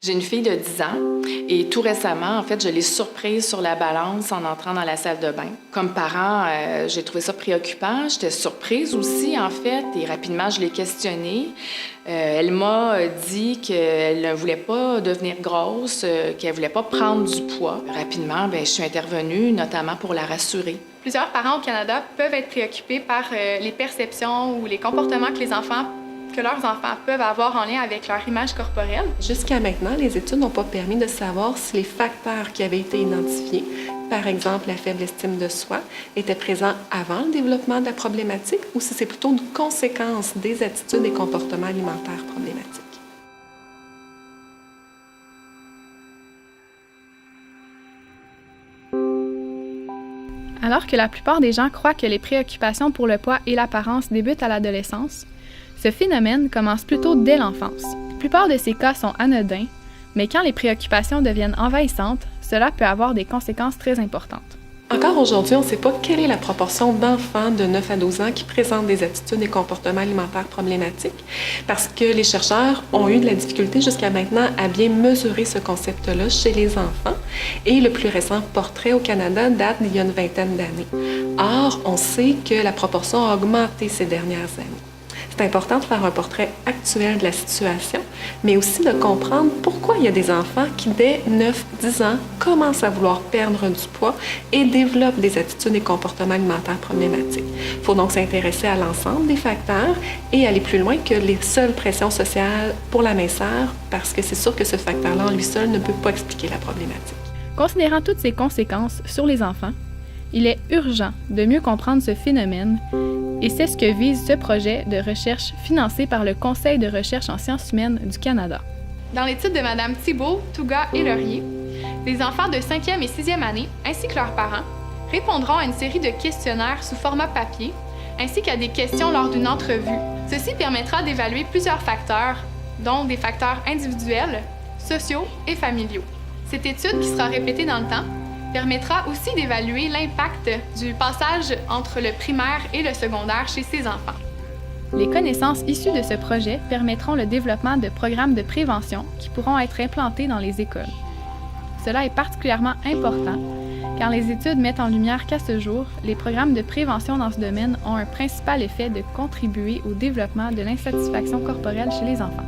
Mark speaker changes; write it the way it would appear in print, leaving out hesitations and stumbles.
Speaker 1: J'ai une fille de 10 ans et tout récemment, en fait, je l'ai surprise sur la balance en entrant dans la salle de bain. Comme parent, j'ai trouvé ça préoccupant. J'étais surprise aussi, en fait, et rapidement, je l'ai questionnée. Elle m'a dit qu'elle ne voulait pas devenir grosse, qu'elle ne voulait pas prendre du poids. Rapidement, je suis intervenue, notamment pour la rassurer.
Speaker 2: Plusieurs parents au Canada peuvent être préoccupés par les perceptions ou les comportements que leurs enfants peuvent avoir en lien avec leur image corporelle.
Speaker 3: Jusqu'à maintenant, les études n'ont pas permis de savoir si les facteurs qui avaient été identifiés, par exemple la faible estime de soi, étaient présents avant le développement de la problématique ou si c'est plutôt une conséquence des attitudes et comportements alimentaires problématiques.
Speaker 2: Alors que la plupart des gens croient que les préoccupations pour le poids et l'apparence débutent à l'adolescence, ce phénomène commence plutôt dès l'enfance. La plupart de ces cas sont anodins, mais quand les préoccupations deviennent envahissantes, cela peut avoir des conséquences très importantes.
Speaker 3: Encore aujourd'hui, on ne sait pas quelle est la proportion d'enfants de 9 à 12 ans qui présentent des attitudes et comportements alimentaires problématiques parce que les chercheurs ont eu de la difficulté jusqu'à maintenant à bien mesurer ce concept-là chez les enfants et le plus récent portrait au Canada date d'il y a une vingtaine d'années. Or, on sait que la proportion a augmenté ces dernières années. C'est important de faire un portrait actuel de la situation, mais aussi de comprendre pourquoi il y a des enfants qui, dès 9-10 ans, commencent à vouloir perdre du poids et développent des attitudes et comportements alimentaires problématiques. Il faut donc s'intéresser à l'ensemble des facteurs et aller plus loin que les seules pressions sociales pour la minceur, parce que c'est sûr que ce facteur-là, en lui seul, ne peut pas expliquer la problématique.
Speaker 2: Considérant toutes ces conséquences sur les enfants, il est urgent de mieux comprendre ce phénomène et c'est ce que vise ce projet de recherche financé par le Conseil de recherche en sciences humaines du Canada. Dans l'étude de Mme Thibault, Touga et Laurier, les enfants de 5e et 6e année, ainsi que leurs parents, répondront à une série de questionnaires sous format papier, ainsi qu'à des questions lors d'une entrevue. Ceci permettra d'évaluer plusieurs facteurs, dont des facteurs individuels, sociaux et familiaux. Cette étude, qui sera répétée dans le temps, permettra aussi d'évaluer l'impact du passage entre le primaire et le secondaire chez ces enfants. Les connaissances issues de ce projet permettront le développement de programmes de prévention qui pourront être implantés dans les écoles. Cela est particulièrement important car les études mettent en lumière qu'à ce jour, les programmes de prévention dans ce domaine ont un principal effet de contribuer au développement de l'insatisfaction corporelle chez les enfants.